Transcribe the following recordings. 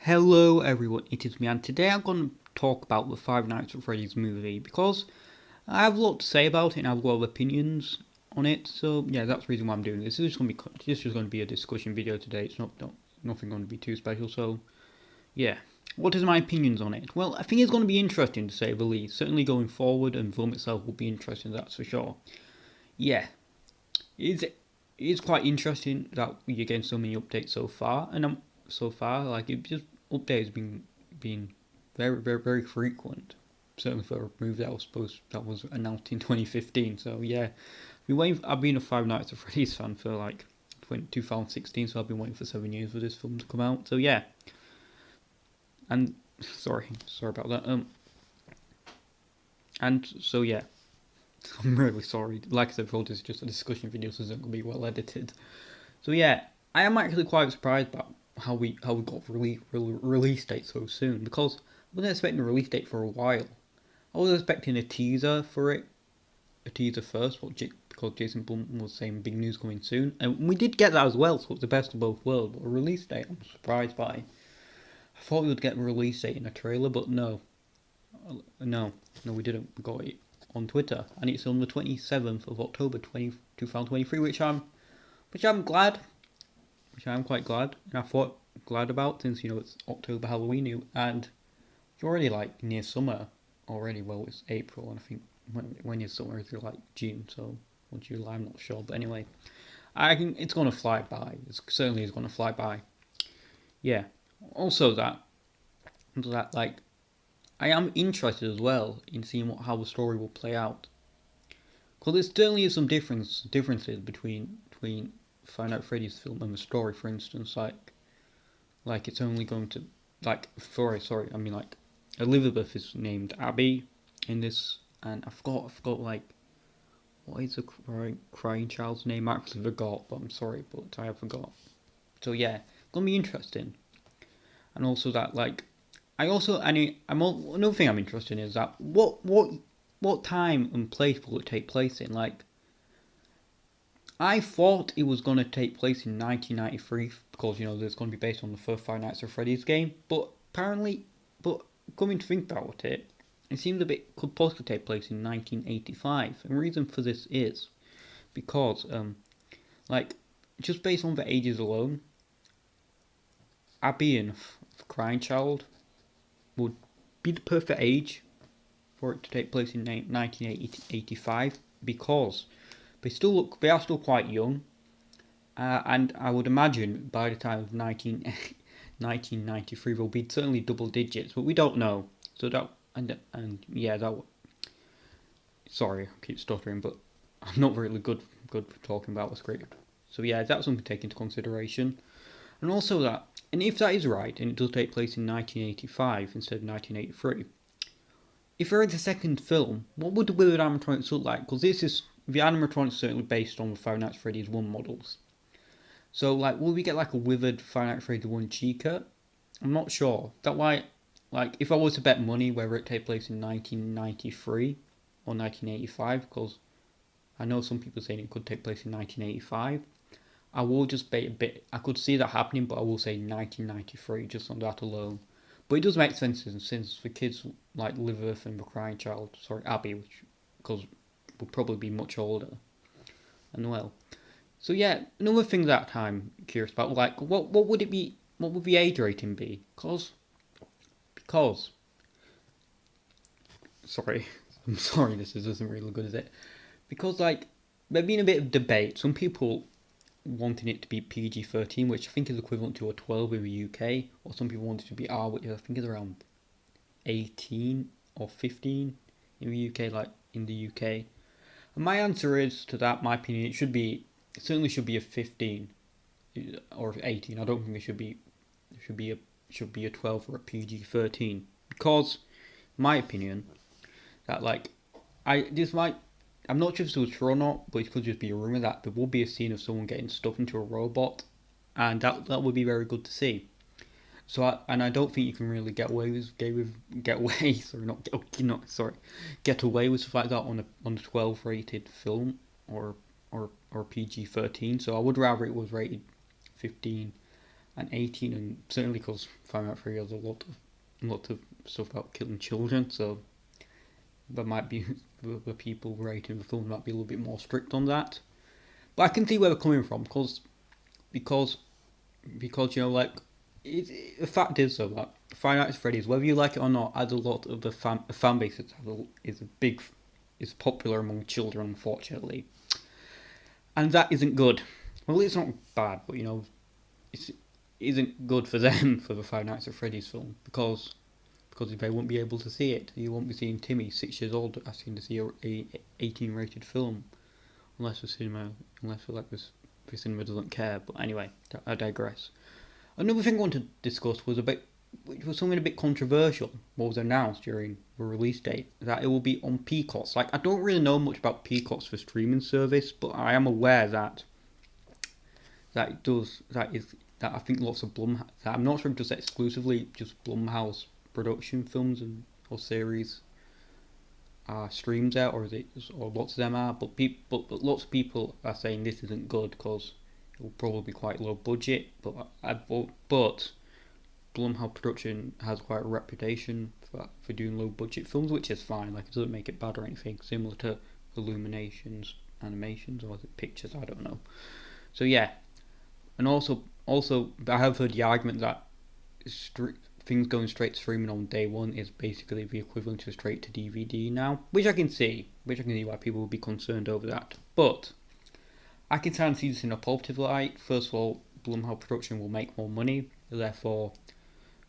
Hello everyone, it is me, and today I'm going to talk about the Five Nights at Freddy's movie because I have a lot to say about it and I have a lot of opinions on it. So yeah, that's the reason why I'm doing this. This is going to be a discussion video today. It's nothing going to be too special. So yeah, what is my opinions on it? Well, I think it's going to be interesting to say the least. Certainly going forward, and the film itself will be interesting. That's for sure. Yeah, it's quite interesting that we're getting so many updates so far, and so far like it just updates been very frequent. Certainly for a movie that was announced in 2015. So yeah, I've been a Five Nights at Freddy's fan for like 2016, so I've been waiting for 7 years for this film to come out. So yeah, and sorry about that. And so yeah, I'm really sorry. Like I said before, this is just a discussion video, so it's not going to be well edited. So yeah, I am actually quite surprised about how we got release date so soon, because I wasn't expecting a release date for a while. I was expecting a teaser for it, a teaser first, because Jason Blum was saying big news coming soon, and we did get that as well. So it's the best of both worlds. But a release date, I'm surprised by. I thought we would get a release date in a trailer, but no, we didn't. We got it on Twitter, and it's on the 27th of October 2023, which I'm glad, which I'm quite glad, and I thought glad about, since it's October, Halloween, and it's already like near summer already. Well, it's April, and I think when is summer, it's like June, so or July, I'm not sure, but anyway, I think it's gonna fly by. It certainly is gonna fly by. Yeah. Also, that like I am interested as well in seeing how the story will play out, because there certainly is some differences between Five Nights at Freddy's film and the story. For instance, like it's only going to sorry, I mean like Elizabeth is named Abby in this, and I forgot like what is the crying child's name? I actually forgot, but I'm sorry, but I have forgot. So yeah, gonna be interesting, and also that like another thing I'm interested in is that what time and place will it take place in? Like, I thought it was going to take place in 1993 because there's going to be based on the first Five Nights at Freddy's game, but coming to think about it, it seems a bit could possibly take place in 1985. And the reason for this is because like just based on the ages alone, Abby and Crying Child would be the perfect age for it to take place in 1985, because they are still quite young, and I would imagine by the time of 1993 they'll be certainly double digits, but we don't know. So that and yeah, that sorry, I keep stuttering, but I'm not really good for talking about the script. So yeah, that's something to take into consideration. And also and if that is right, and it does take place in 1985 instead of 1983, if there is a second film, what would the Willard animatronics look like? Because the animatronics certainly based on the Five Nights at Freddy's 1 models. So like, will we get like a withered Five Nights at Freddy's 1 Chica? I'm not sure. That why, like, if I was to bet money whether it take place in 1993 or 1985, because I know some people saying it could take place in 1985. I will just bet a bit. I could see that happening, but I will say 1993 just on that alone. But it does make sense since the kids like Elizabeth and the crying child, Abby, which because will probably be much older, and well. So yeah, another thing that I'm curious about, like what would it be? What would the age rating be? Because sorry, I'm sorry, this isn't really good, is it? Because like there's been a bit of debate. Some people wanting it to be PG-13, which I think is equivalent to a 12 in the UK, or some people want it to be R, which I think is around 18 or 15 in the UK, like in the UK. And my answer is to that, my opinion, it certainly should be a 15 or 18. I don't think it should be a 12 or a PG-13, because, my opinion, that like I'm not sure if this was true or not, but it could just be a rumor that there will be a scene of someone getting stuffed into a robot, and that would be very good to see. So I don't think you can really get away with get away with stuff like that on a 12 rated film or PG-13. So I would rather it was rated 15 and 18, and certainly because Five Nights at Freddy's has lot of stuff about killing children, so there might be the people rating the film might be a little bit more strict on that. But I can see where they're coming from because like the fact is though that Five Nights at Freddy's, whether you like it or not, has a lot of the fan base is popular among children, unfortunately, and that isn't good. Well, it's not bad, but it isn't good for them for the Five Nights at Freddy's film because they won't be able to see it. You won't be seeing Timmy, 6 years old, asking to see a 18 rated film unless the cinema doesn't care. But anyway, I digress. Another thing I want to discuss was something a bit controversial. What was announced during the release date, that it will be on Peacock's. Like, I don't really know much about Peacock's for streaming service, but I am aware that I think lots of I'm not sure if just exclusively just Blumhouse production films or series streams out, or lots of them are, but lots of people are saying this isn't good because it will probably be quite low budget. But Blumhouse production has quite a reputation for doing low budget films, which is fine. Like, it doesn't make it bad or anything. Similar to Illumination's animations, or is it Pictures? I don't know. So yeah, and also I have heard the argument that things going straight to streaming on day one is basically the equivalent to straight to DVD now, which I can see why people would be concerned over that. But I can kind of see this in a positive light. First of all, Blumhouse production will make more money, therefore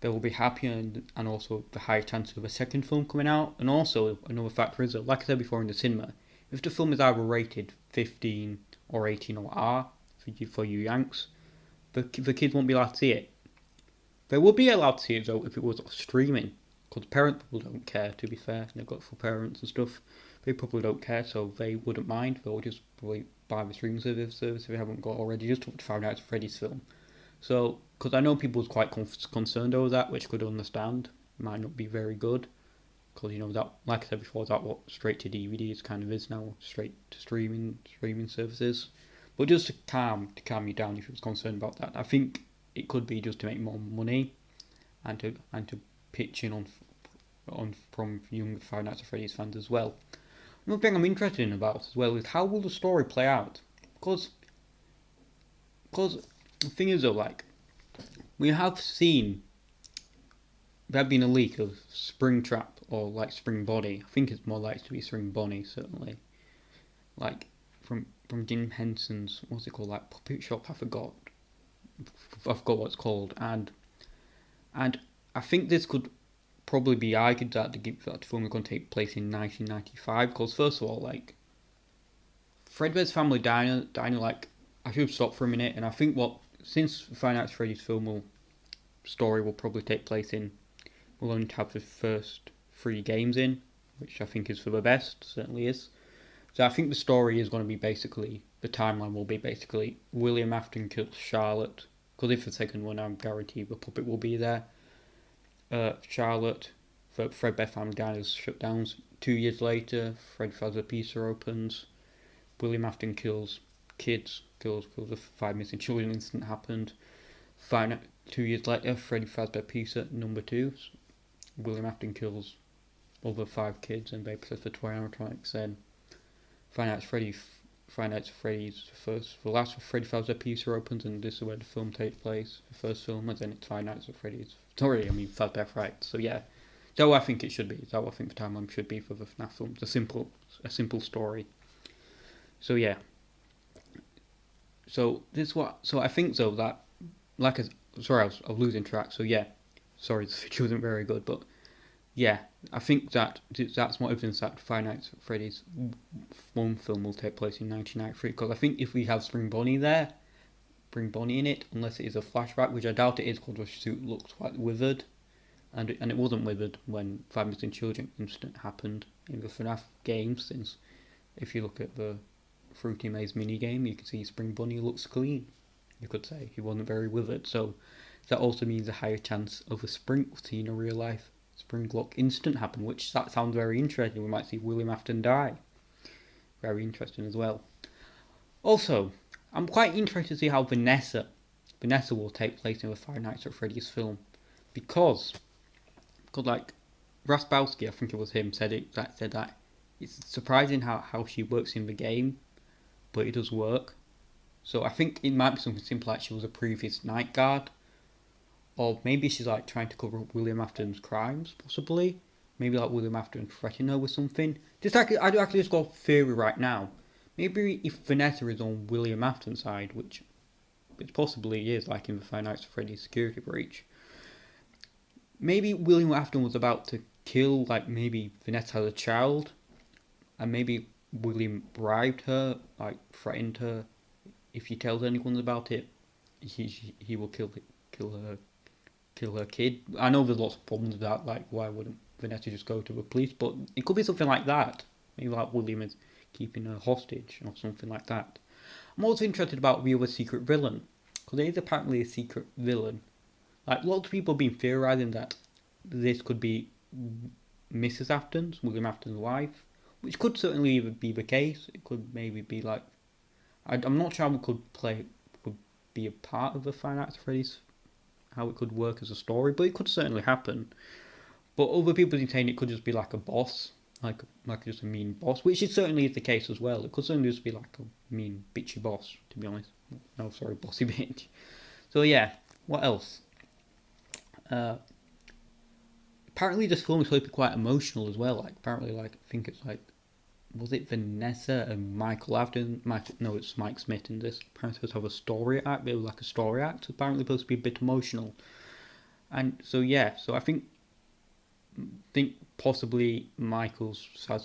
they will be happier, and also the higher chance of a second film coming out. And also another factor is that, like I said before in the cinema, if the film is either rated 15 or 18 or R for you Yanks, the kids won't be allowed to see it. They would be allowed to see it though if it was streaming, because parents probably don't care, to be fair. They've got for parents and stuff. They probably don't care, so they wouldn't mind. They'll just probably buy the streaming service if they haven't got already, just to find out it's Freddy's film. So, because I know people was quite concerned over that, which I could understand. Might not be very good, because that, like I said before, that what straight to DVDs kind of is now, straight to streaming services. But just to calm you down if you was concerned about that, I think it could be just to make more money, and to pitch in on from young Five Nights at Freddy's fans as well. Another thing I'm interested in about as well is how will the story play out, because the thing is though, like, we have seen there have been a leak of Springtrap, or like Spring Body. I think it's more likely to be Spring Bonnie, certainly. Like from Jim Henson's, what's it called, like puppet shop, I forgot what it's called, and I think this could probably be argued that the film is going to take place in 1995, because first of all, like, Fredbear's Family Diner, like, I should stop for a minute, and I think since Five Nights at Freddy's film story will probably take place we'll only have the first 3 games in, which I think is for the best, certainly is. So I think the story is going to be basically, the timeline will be basically William Afton kills Charlotte, because if the second one, I'm guaranteed the puppet will be there. Charlotte, Fredbear Family Diner's shut down. 2 years later, Fred Fazbear Pizza opens. William Afton kills kids, kills the 5 missing children incident happened. 2 years later, Freddy Fazbear Pizza number 2. William Afton kills other 5 kids and babysits for toy animatronics. Then Five Nights at Freddy's the last Freddy Fazbear Pizza opens, and this is where the film takes place. The first film, and then it's Five Nights at Freddy's. Sorry, I mean Fazbear Fright. So yeah, that's what I think it should be. That's what I think the timeline should be for the FNaF film. It's a simple story. So yeah. So I think though that, like, sorry, I was losing track. So yeah, sorry, the video wasn't very good, but yeah, I think that's more evidence that Five Nights at Freddy's one film will take place in 1993. Because I think if we have Spring Bonnie in it, unless it is a flashback, which I doubt it is, because the suit looks quite withered, and it wasn't withered when 5 Missing Children incident happened in the FNaF game. Since if you look at the Fruity Maze minigame, you can see Spring Bonnie looks clean. You could say he wasn't very withered, so that also means a higher chance of a spring seeing a real life Spring Lock incident happen, which that sounds very interesting. We might see William Afton die. Very interesting as well. Also, I'm quite interested to see how Vanessa Vanessa will take place in the Five Nights at Freddy's film, because like Raspowski, I think it was him, said that it's surprising how she works in the game, but it does work. So I think it might be something simple like she was a previous night guard, or maybe she's like trying to cover up William Afton's crimes, possibly. Maybe like William Afton threatening her with something. I do actually just got a theory right now. Maybe if Vanessa is on William Afton's side, which it possibly is, like in the Five Nights at Freddy's security breach, maybe William Afton was about to kill, like maybe Vanessa as a child, and maybe William bribed her, like threatened her. If she tells anyone about it, he will kill her kid. I know there's lots of problems with that, like why wouldn't Vanessa just go to the police? But it could be something like that. Maybe like William is keeping her hostage or something like that. I'm also interested about the other secret villain, because there is apparently a secret villain. Like lots of people have been theorizing that this could be Mrs. Afton's, William Afton's wife, which could certainly be the case. It could maybe be like, I'm not sure how it could be a part of the Five Nights at Freddy's, how it could work as a story, but it could certainly happen. But other people have been saying it could just be like a boss, like just a mean boss, which is certainly the case as well. It could certainly just be like a mean bitchy boss, to be honest. No, sorry, bossy bitch. So yeah, what else? Apparently this film is supposed to be quite emotional as well. Like apparently, like I think it's like, was it Vanessa and Michael Afton? No, it's Mike Smith in this. Apparently supposed to have a story act. It was like a story act. Apparently supposed to be a bit emotional. And so yeah, so I think possibly Michael's sad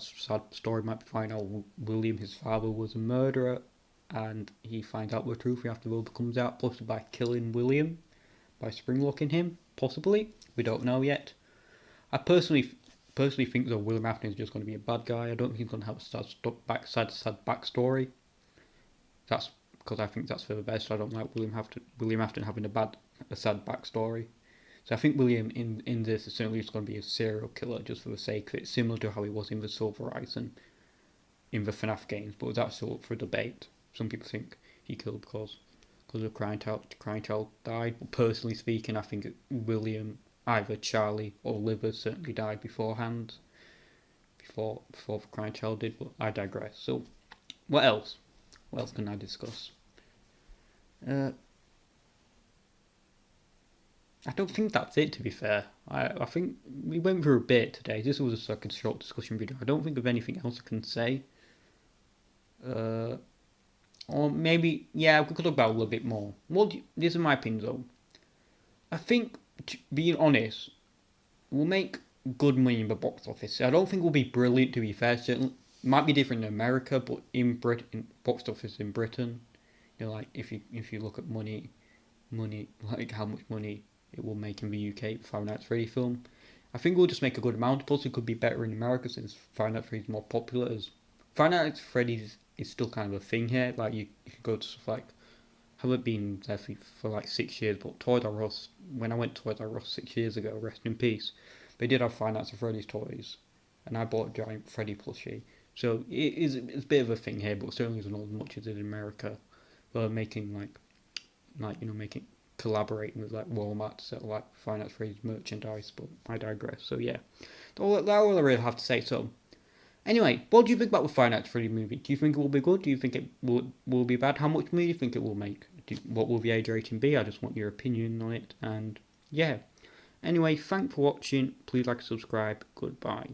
story might be finding out William, his father, was a murderer, and he finds out the truth after the world comes out, possibly by killing William, by springlocking him, possibly. We don't know yet. I personally think that William Afton is just going to be a bad guy. I don't think he's going to have a sad backstory. That's because I think that's for the best. I don't like William Afton having a sad backstory. So I think William in this is certainly just going to be a serial killer just for the sake of it, similar to how he was in the Silver Horizon in the FNaF games. But that's still up for debate. Some people think he killed because of Crying Child died. But personally speaking, I think William, either Charlie or Liver, certainly died beforehand. Before the Crying Child did, but I digress. So, what else? What else can I discuss? I don't think that's it, to be fair. I think we went through a bit today. This was just like a short discussion video. I don't think of anything else I can say. Or maybe, yeah, we could talk about it a little bit more. These are my opinions though. I think, being honest, we'll make good money in the box office. I don't think we'll be brilliant, to be fair. Certainly, it might be different in America, but in box office in Britain, you know, like if you look at money, like how much money it will make in the UK Five Nights at Freddy film, I think we'll just make a good amount. Plus, it could be better in America since Five Nights at Freddy's more popular. As Five Nights at Freddy's is still kind of a thing here. Like you can go to stuff like, haven't been there for like 6 years, but Toys R Us, when I went to Toys R Us 6 years ago, rest in peace, they did have Five Nights at Freddy's toys, and I bought a giant Freddy plushie. So it's a bit of a thing here, but certainly isn't as much as in America. But making making collaborating with like Walmart to sell like Five Nights at Freddy's merchandise. But I digress. So yeah, that's all I really have to say. So anyway, what do you think about the Five Nights at Freddy movie? Do you think it will be good? Do you think it will be bad? How much money do you think it will make? What will the age rating be? I just want your opinion on it. And yeah. Anyway, thanks for watching. Please like and subscribe. Goodbye.